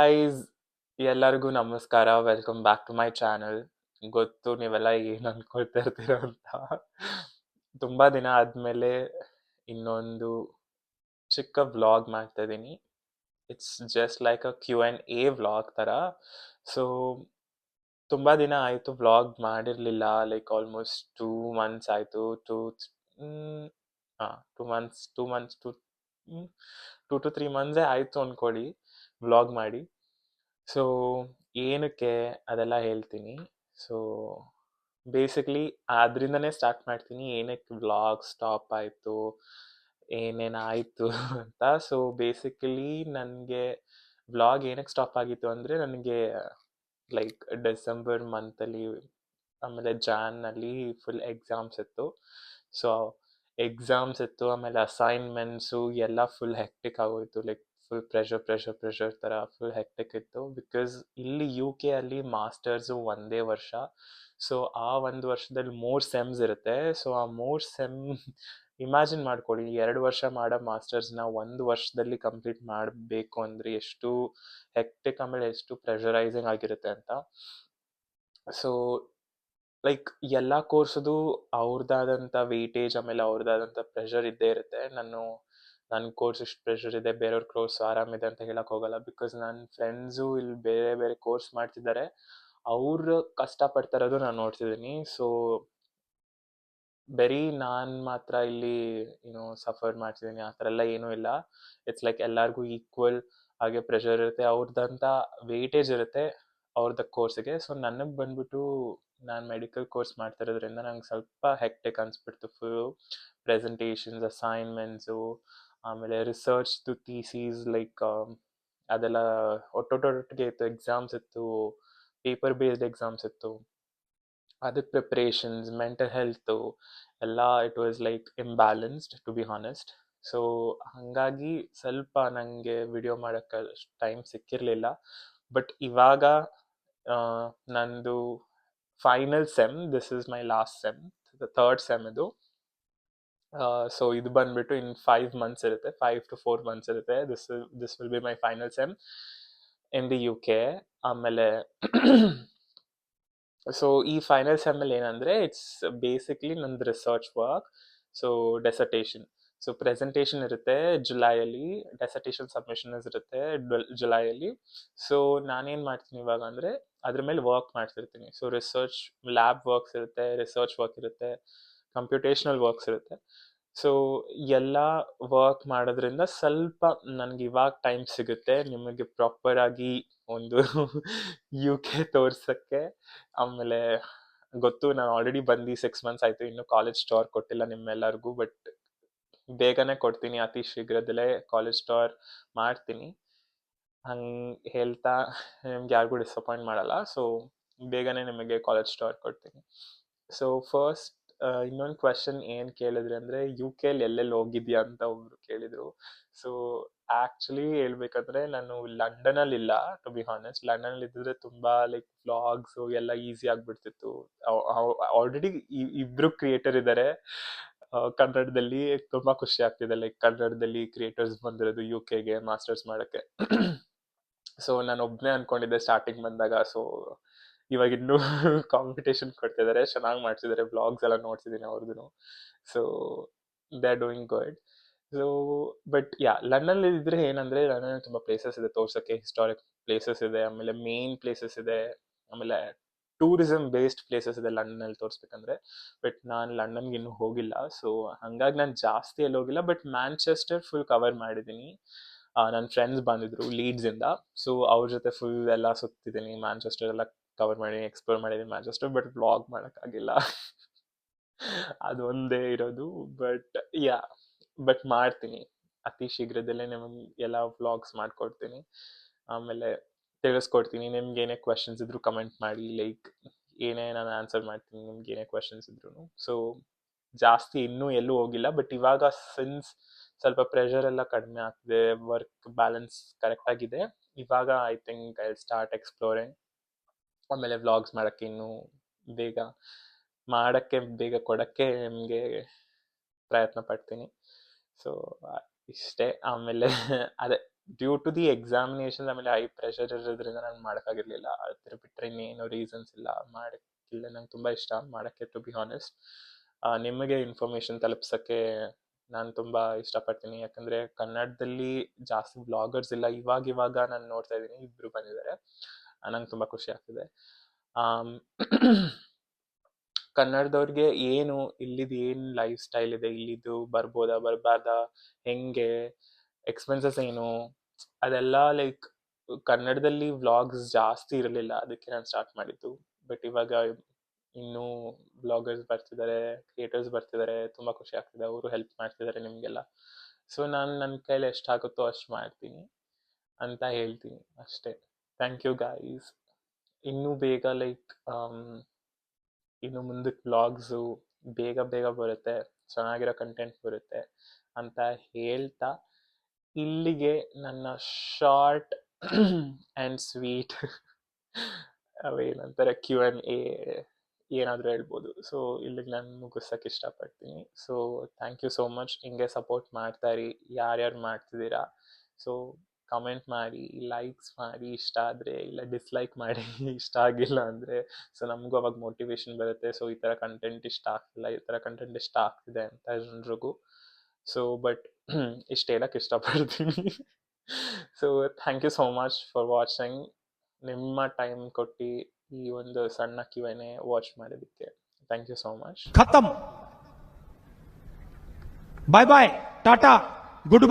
Guys, ಎಲ್ಲರಿಗೂ ನಮಸ್ಕಾರ. Welcome back to my channel. ಗೊತ್ತು ನೀವೆಲ್ಲ ಏನು ಅನ್ಕೊಳ್ತಾ ಇರ್ತೀರ ಅಂತ. ತುಂಬ ದಿನ ಆದಮೇಲೆ ಇನ್ನೊಂದು ಚಿಕ್ಕ ವ್ಲಾಗ್ ಮಾಡ್ತಾ ಇದ್ದೀನಿ. It's just like a Q&A vlog ಥರ. ಸೊ ತುಂಬ ದಿನ ಆಯಿತು ವ್ಲಾಗ್ ಮಾಡಿರಲಿಲ್ಲ. ಲೈಕ್ ಆಲ್ಮೋಸ್ಟ್ 2 months ಆಯಿತು. ಹಾಂ 2 months 2 to 3 months ಆಯಿತು ಅಂದ್ಕೊಳ್ಳಿ ವ್ಲಾಗ್ ಮಾಡಿ. ಸೊ ಏನಕ್ಕೆ ಅದೆಲ್ಲ ಹೇಳ್ತೀನಿ. ಸೊ ಬೇಸಿಕ್ಲಿ ಅದರಿಂದನೇ ಸ್ಟಾರ್ಟ್ ಮಾಡ್ತೀನಿ, ಏನಕ್ಕೆ ವ್ಲಾಗ್ ಸ್ಟಾಪ್ ಆಯಿತು, ಏನೇನಾಯಿತು ಅಂತ. ಸೊ ಬೇಸಿಕಲಿ ನನಗೆ ವ್ಲಾಗ್ ಏನಕ್ಕೆ ಸ್ಟಾಪ್ ಆಗಿತ್ತು ಅಂದರೆ, ನನಗೆ ಲೈಕ್ ಡಿಸೆಂಬರ್ ಮಂತಲ್ಲಿ ಆಮೇಲೆ ಜಾನ್ನಲ್ಲಿ ಫುಲ್ ಎಕ್ಸಾಮ್ಸ್ ಇತ್ತು. ಸೊ ಎಕ್ಸಾಮ್ಸ್ ಇತ್ತು, ಆಮೇಲೆ ಅಸೈನ್ಮೆಂಟ್ಸು ಎಲ್ಲ ಫುಲ್ ಹೆಕ್ಟಿಕ್ ಆಗೋಯಿತು. ಲೈಕ್ ಫುಲ್ ಪ್ರೆಷರ್ ಥರ ಫುಲ್ ಹೆಕ್ಟಿಕ್ ಇತ್ತು. ಬಿಕಾಸ್ ಇಲ್ಲಿ UK ಅಲ್ಲಿ ಮಾಸ್ಟರ್ಸು ಒಂದೇ ವರ್ಷ. ಸೊ ಆ ಒಂದು ವರ್ಷದಲ್ಲಿ 3 ಸೆಮ್ಸ್ ಇರುತ್ತೆ. ಸೊ ಆ 3 ಸೆಮ್ ಇಮ್ಯಾಜಿನ್ ಮಾಡ್ಕೊಳ್ಳಿ, 2 ವರ್ಷ ಮಾಡೋ ಮಾಸ್ಟರ್ಸ್ನ 1 ವರ್ಷದಲ್ಲಿ ಕಂಪ್ಲೀಟ್ ಮಾಡಬೇಕು ಅಂದರೆ ಎಷ್ಟು ಹೆಕ್ಟಿಕ್ ಆಮೇಲೆ ಎಷ್ಟು ಪ್ರೆಷರೈಸಿಂಗ್ ಆಗಿರುತ್ತೆ ಅಂತ. ಸೊ ಲೈಕ್ ಎಲ್ಲ ಕೋರ್ಸದು ಅವ್ರದ್ದಾದಂಥ ವೆಯ್ಟೇಜ್ ಆಮೇಲೆ ಅವ್ರದ್ದಾದಂಥ ಪ್ರೆಷರ್ ಇದ್ದೇ ಇರುತ್ತೆ. ನನ್ನ ಕೋರ್ಸ್ ಇಷ್ಟು ಪ್ರೆಷರ್ ಇದೆ, ಬೇರೆಯವ್ರ ಕೋರ್ಸ್ ಆರಾಮಿದೆ ಅಂತ ಹೇಳಕ್ಕೆ ಹೋಗಲ್ಲ. ಬಿಕಾಸ್ ನನ್ನ ಫ್ರೆಂಡ್ಸು ಇಲ್ಲಿ ಬೇರೆ ಬೇರೆ ಕೋರ್ಸ್ ಮಾಡ್ತಿದ್ದಾರೆ, ಅವರು ಕಷ್ಟಪಡ್ತಾ ಇರೋದು ನಾನು ನೋಡ್ತಿದ್ದೀನಿ. ಸೊ ಬರೀ ನಾನು ಮಾತ್ರ ಇಲ್ಲಿ ಸಫರ್ ಮಾಡ್ತಿದ್ದೀನಿ ಆ ಥರ ಎಲ್ಲ ಏನೂ ಇಲ್ಲ. ಇಟ್ಸ್ ಲೈಕ್ ಎಲ್ಲರಿಗೂ ಈಕ್ವಲ್ ಹಾಗೆ ಪ್ರೆಷರ್ ಇರುತ್ತೆ, ಅವ್ರದ್ದಂಥ ವೆಯ್ಟೇಜ್ ಇರುತ್ತೆ ಅವ್ರದ್ದು ಕೋರ್ಸಿಗೆ. ಸೊ ನನಗೆ ಬಂದ್ಬಿಟ್ಟು ನಾನು ಮೆಡಿಕಲ್ ಕೋರ್ಸ್ ಮಾಡ್ತಾ ಇರೋದ್ರಿಂದ ನಂಗೆ ಸ್ವಲ್ಪ ಹೆಕ್ಟಿಕ್ ಅನಿಸ್ಬಿಡ್ತು. ಫುಲ್ಲು ಪ್ರೆಸೆಂಟೇಷನ್ಸ್, ಅಸೈನ್ಮೆಂಟ್ಸು, ಆಮೇಲೆ ರಿಸರ್ಚ್ದು ಥೀಸೀಸ್, ಲೈಕ್ ಅದೆಲ್ಲ ಒಟ್ಟೊಟ್ಟಿಗೆ ಇತ್ತು. ಎಕ್ಸಾಮ್ಸ್ ಇತ್ತು, ಪೇಪರ್ ಬೇಸ್ಡ್ ಎಕ್ಸಾಮ್ಸ್ ಇತ್ತು, ಅದಕ್ಕೆ ಪ್ರಿಪ್ರೇಷನ್ಸ್, ಮೆಂಟಲ್ ಹೆಲ್ತು ಎಲ್ಲ it was like imbalanced to be honest. So ಹಾಗಾಗಿ ಸ್ವಲ್ಪ ನನಗೆ ವಿಡಿಯೋ ಮಾಡೋಕ್ಕೆ ಟೈಮ್ ಸಿಕ್ಕಿರಲಿಲ್ಲ. ಬಟ್ ಇವಾಗ ನಂದು final sem, this is my last sem, third sem ಇದು. ಸೊ ಇದು ಬಂದ್ಬಿಟ್ಟು ಇನ್ 5 months ಇರುತ್ತೆ, 5 to 4 months ಇರುತ್ತೆ. This will be my final sem in the UK. ಆಮೇಲೆ ಸೊ ಈ ಫೈನಲ್ ಸೆಮ್ಮಲ್ಲಿ ಏನಂದರೆ, ಇಟ್ಸ್ ಬೇಸಿಕ್ಲಿ ನಂದು research work. So dissertation, so presentation ಇರುತ್ತೆ ಜುಲೈಯಲ್ಲಿ, ಡೆಸರ್ಟೇಷನ್ ಸಬ್ಮಿಷನ್ಸ್ ಇರುತ್ತೆ ಜುಲೈಯಲ್ಲಿ. ಸೊ ನಾನೇನು ಮಾಡ್ತೀನಿ ಇವಾಗ ಅಂದರೆ, ಅದ್ರ ಮೇಲೆ ವರ್ಕ್ ಮಾಡ್ತಿರ್ತೀನಿ. ಸೊ ರಿಸರ್ಚ್ ಲ್ಯಾಬ್ ವರ್ಕ್ಸ್ ಇರುತ್ತೆ, ರಿಸರ್ಚ್ ವರ್ಕ್ ಇರುತ್ತೆ, ಕಂಪ್ಯೂಟೇಷ್ನಲ್ ವರ್ಕ್ಸ್ ಇರುತ್ತೆ. ಸೊ ಎಲ್ಲ ವರ್ಕ್ ಮಾಡೋದ್ರಿಂದ ಸ್ವಲ್ಪ ನನಗೆ ಇವಾಗ ಟೈಮ್ ಸಿಗುತ್ತೆ ನಿಮಗೆ ಪ್ರಾಪರಾಗಿ ಒಂದು UK ತೋರ್ಸೋಕ್ಕೆ. ಆಮೇಲೆ ಗೊತ್ತು, ನಾನು ಆಲ್ರೆಡಿ ಬಂದು 6 months ಆಯಿತು, ಇನ್ನೂ ಕಾಲೇಜ್ ಸ್ಟೋರ್ ಕೊಟ್ಟಿಲ್ಲ ನಿಮ್ಮೆಲ್ಲರಿಗೂ. ಬಟ್ ಬೇಗನೆ ಕೊಡ್ತೀನಿ, ಅತಿ ಶೀಘ್ರದಲ್ಲೇ ಕಾಲೇಜ್ ಸ್ಟೋರ್ ಮಾಡ್ತೀನಿ. ಹಂಗೆ ಹೇಳ್ತಾ ನಿಮ್ಗೆ ಯಾರಿಗೂ ಡಿಸಪಾಯಿಂಟ್ ಮಾಡಲ್ಲ. ಸೊ ಬೇಗನೆ ನಿಮಗೆ ಕಾಲೇಜ್ ಸ್ಟೋರ್ ಕೊಡ್ತೀನಿ. ಸೊ ಫಸ್ಟ್ ಇನ್ನೊಂದು ಕ್ವೆಶನ್ ಏನು ಕೇಳಿದ್ರಿ ಅಂದರೆ, UK ಎಲ್ಲೆಲ್ಲಿ ಹೋಗಿದ್ಯಾ ಅಂತ ಒಬ್ರು ಕೇಳಿದರು. ಸೊ ಆ್ಯಕ್ಚುಲಿ ಹೇಳ್ಬೇಕಂದ್ರೆ, ನಾನು ಲಂಡನಲ್ಲಿಲ್ಲ, ಟು ಬಿ ಹಾನೆಸ್ಟ್. ಲಂಡನಲ್ಲಿ ಇದ್ದಿದ್ರೆ ತುಂಬ ಲೈಕ್ ವ್ಲಾಗ್ಸು ಎಲ್ಲ ಈಸಿ ಆಗಿಬಿಡ್ತಿತ್ತು. ಆಲ್ರೆಡಿ ಇಬ್ಬರು ಕ್ರಿಯೇಟರ್ ಇದ್ದಾರೆ ಕನ್ನಡದಲ್ಲಿ. ತುಂಬ ಖುಷಿ ಆಗ್ತಿದೆ, ಲೈಕ್ ಕನ್ನಡದಲ್ಲಿ ಕ್ರಿಯೇಟರ್ಸ್ ಬಂದಿರೋದು UKಗೆ ಮಾಸ್ಟರ್ಸ್ ಮಾಡೋಕ್ಕೆ. ಸೊ ನಾನು ಒಬ್ಬನೇ ಅಂದ್ಕೊಂಡಿದ್ದೆ ಸ್ಟಾರ್ಟಿಂಗ್ ಬಂದಾಗ. ಸೊ ಇವಾಗ ಇನ್ನೂ ಕಾಂಪಿಟೇಷನ್ ಕೊಡ್ತಿದ್ದಾರೆ, ಚೆನ್ನಾಗಿ ಮಾಡ್ತಿದ್ದಾರೆ, ಬ್ಲಾಗ್ಸ್ ಎಲ್ಲ ನೋಡ್ತಿದ್ದೀನಿ ಅವ್ರದ್ದು. So they are doing good. So but ಲಂಡನಲ್ಲಿ ಇದ್ದರೆ ಏನಂದರೆ, ಲಂಡನಲ್ಲಿ ತುಂಬ ಪ್ಲೇಸಸ್ ಇದೆ ತೋರ್ಸೋಕ್ಕೆ, ಹಿಸ್ಟಾರಿಕ್ ಪ್ಲೇಸಸ್ ಇದೆ, ಆಮೇಲೆ ಮೇನ್ ಪ್ಲೇಸಸ್ ಇದೆ, ಆಮೇಲೆ ಟೂರಿಸಮ್ ಬೇಸ್ಡ್ ಪ್ಲೇಸಸ್ ಇದೆ ಲಂಡನಲ್ಲಿ ತೋರಿಸ್ಬೇಕಂದ್ರೆ. ಬಟ್ ನಾನು ಲಂಡನ್ಗೆ ಇನ್ನೂ ಹೋಗಿಲ್ಲ. ಸೊ ಹಾಗಾಗಿ ನಾನು ಜಾಸ್ತಿ ಎಲ್ಲಿ ಹೋಗಿಲ್ಲ. ಬಟ್ ಮ್ಯಾಂಚೆಸ್ಟರ್ ಫುಲ್ ಕವರ್ ಮಾಡಿದ್ದೀನಿ. ನನ್ನ ಫ್ರೆಂಡ್ಸ್ ಬಂದಿದ್ರು ಲೀಡ್ಸಿಂದ, ಸೊ ಅವ್ರ ಜೊತೆ ಫುಲ್ ಎಲ್ಲ ಸುತ್ತಿದ್ದೀನಿ. ಮ್ಯಾಂಚೆಸ್ಟರ್ ಎಲ್ಲ ಕವರ್ ಮಾಡಿ ಎಕ್ಸ್ಪ್ಲೋರ್ ಮಾಡಿದ್ದೀನಿ ಮ್ಯಾಂಚೆಸ್ಟರ್. ಬಟ್ ವ್ಲಾಗ್ ಮಾಡೋಕ್ಕಾಗಿಲ್ಲ, ಅದೊಂದೇ ಇರೋದು. ಬಟ್ ಮಾಡ್ತೀನಿ, ಅತಿ ಶೀಘ್ರದಲ್ಲೇ ನಿಮಗೆ ಎಲ್ಲ ವ್ಲಾಗ್ಸ್ ಮಾಡಿಕೊಡ್ತೀನಿ. ಆಮೇಲೆ ತಿಳಿಸ್ಕೊಡ್ತೀನಿ. ನಿಮ್ಗೆ ಏನೇ ಕ್ವೆಶನ್ಸ್ ಇದ್ದರೂ ಕಮೆಂಟ್ ಮಾಡಿ, ಲೈಕ್ ಏನೇ ನಾನು ಆನ್ಸರ್ ಮಾಡ್ತೀನಿ ನಿಮ್ಗೆ ಏನೇ ಕ್ವೆಶನ್ಸ್ ಇದ್ರೂ. ಸೊ ಜಾಸ್ತಿ ಇನ್ನೂ ಎಲ್ಲೂ ಹೋಗಿಲ್ಲ. ಬಟ್ ಇವಾಗ ಸಿನ್ಸ್ ಸ್ವಲ್ಪ ಪ್ರೆಷರ್ ಎಲ್ಲ ಕಡಿಮೆ ಆಗ್ತಿದೆ, ವರ್ಕ್ ಬ್ಯಾಲೆನ್ಸ್ ಕರೆಕ್ಟಾಗಿದೆ, ಇವಾಗ I think I start exploring. ಆಮೇಲೆ ವ್ಲಾಗ್ಸ್ ಮಾಡೋಕ್ಕೆ ಇನ್ನೂ ಬೇಗ ಕೊಡೋಕ್ಕೆ ನಿಮಗೆ ಪ್ರಯತ್ನ ಪಡ್ತೀನಿ. ಸೊ ಇಷ್ಟೇ. ಆಮೇಲೆ ಅದೇ ಡ್ಯೂ ಟು ದಿ ಎಕ್ಸಾಮಿನೇಷನ್ಸ್ ಆಮೇಲೆ ಹೈ ಪ್ರೆಷರ್ ಇರೋದ್ರಿಂದ ನಾನು ಮಾಡೋಕ್ಕಾಗಿರ್ಲಿಲ್ಲ. ಅದ್ರ ಬಿಟ್ಟರೆ ಇನ್ನೇನು ರೀಸನ್ಸ್ ಇಲ್ಲ, ಮಾಡೋಕ್ಕಿಲ್ಲ. ನಂಗೆ ತುಂಬ ಇಷ್ಟ ಮಾಡೋಕ್ಕೆ, ಟು ಬಿ ಹಾನೆಸ್ಟ್. ನಿಮಗೆ ಇನ್ಫಾರ್ಮೇಷನ್ ತಲುಪ್ಸೋಕ್ಕೆ ನಾನು ತುಂಬ ಇಷ್ಟಪಡ್ತೀನಿ, ಯಾಕಂದರೆ ಕನ್ನಡದಲ್ಲಿ ಜಾಸ್ತಿ ಬ್ಲಾಗರ್ಸ್ ಇಲ್ಲ. ಇವಾಗ ನಾನು ನೋಡ್ತಾ ಇದ್ದೀನಿ, ಇಬ್ಬರು ಬಂದಿದ್ದಾರೆ. ನಂಗೆ ತುಂಬ ಖುಷಿ ಆಗ್ತಿದೆ. ಕನ್ನಡದವ್ರಿಗೆ ಏನು ಇಲ್ಲಿದ್ದು ಏನು ಲೈಫ್ ಸ್ಟೈಲ್ ಇದೆ, ಇಲ್ಲಿದ್ದು ಬರ್ಬೋದಾ ಬರಬಾರ್ದಾ, ಹೆಂಗೆ ಎಕ್ಸ್ಪೆನ್ಸಸ್ ಏನು, ಅದೆಲ್ಲ ಲೈಕ್ ಕನ್ನಡದಲ್ಲಿ ವ್ಲಾಗ್ಸ್ ಜಾಸ್ತಿ ಇರಲಿಲ್ಲ, ಅದಕ್ಕೆ ನಾನು ಸ್ಟಾರ್ಟ್ ಮಾಡಿದ್ದು. ಬಟ್ ಇವಾಗ ಇನ್ನೂ ಬ್ಲಾಗರ್ಸ್ ಬರ್ತಿದ್ದಾರೆ, ಕ್ರಿಯೇಟರ್ಸ್ ಬರ್ತಿದ್ದಾರೆ, ತುಂಬ ಖುಷಿ ಆಗ್ತಿದೆ. ಅವರು ಹೆಲ್ಪ್ ಮಾಡ್ತಿದ್ದಾರೆ ನಿಮಗೆಲ್ಲ. ಸೊ ನಾನು ನನ್ನ ಕೈಲಿ ಎಷ್ಟಾಗುತ್ತೋ ಅಷ್ಟು ಮಾಡ್ತೀನಿ ಅಂತ ಹೇಳ್ತೀನಿ ಅಷ್ಟೇ. Thank you guys. ಇನ್ನೂ ಬೇಗ ಲೈಕ್ ಇನ್ನು ಮುಂದಕ್ಕೆ ವ್ಲಾಗ್ಸು ಬೇಗ ಬರುತ್ತೆ, ಚೆನ್ನಾಗಿರೋ ಕಂಟೆಂಟ್ ಬರುತ್ತೆ ಅಂತ ಹೇಳ್ತಾ ಇಲ್ಲಿಗೆ ನನ್ನ ಶಾರ್ಟ್ ಆ್ಯಂಡ್ ಸ್ವೀಟ್ ಅವೇನಂತಾರೆ Q&A ಏನಾದರೂ ಹೇಳ್ಬೋದು. ಸೊ ಇಲ್ಲಿಗೆ ನಾನು ಮುಗಿಸೋಕ್ಕೆ ಇಷ್ಟಪಡ್ತೀನಿ. So thank you so much. ಹಿಂಗೆ ಸಪೋರ್ಟ್ ಮಾಡ್ತಾಯಿರಿ, ಯಾರ್ಯಾರು ಮಾಡ್ತಿದ್ದೀರಾ. ಸೊ ಕಮೆಂಟ್ ಮಾಡಿ, ಲೈಕ್ಸ್ ಮಾಡಿ ಇಷ್ಟ ಆದರೆ, ಇಲ್ಲ ಡಿಸ್ಲೈಕ್ ಮಾಡಿ ಇಷ್ಟ ಆಗಿಲ್ಲ ಅಂದರೆ. ಸೊ ನಮಗೂ ಅವಾಗ ಮೋಟಿವೇಶನ್ ಬರುತ್ತೆ. ಸೊ ಈ ಥರ ಕಂಟೆಂಟ್ ಇಷ್ಟ ಆಗ್ತಿಲ್ಲ, ಈ ಥರ ಕಂಟೆಂಟ್ ಇಷ್ಟ ಆಗ್ತಿದೆ ಅಂತ ಜನರಿಗೂ. ಸೊ ಬಟ್ ಇಷ್ಟು ಹೇಳಕ್ಕೆ ಇಷ್ಟಪಡ್ತೀನಿ. So thank you so much for watching. ನಿಮ್ಮ ಟೈಮ್ ಕೊಟ್ಟು ಈ ಒಂದು ಸಣ್ಣ Q&A ವಾಚ್ ಮಾಡೋದಕ್ಕೆ ಥ್ಯಾಂಕ್ ಯು ಸೋ ಮಚ್. ಖತಮ್. Bye bye, tata, good by.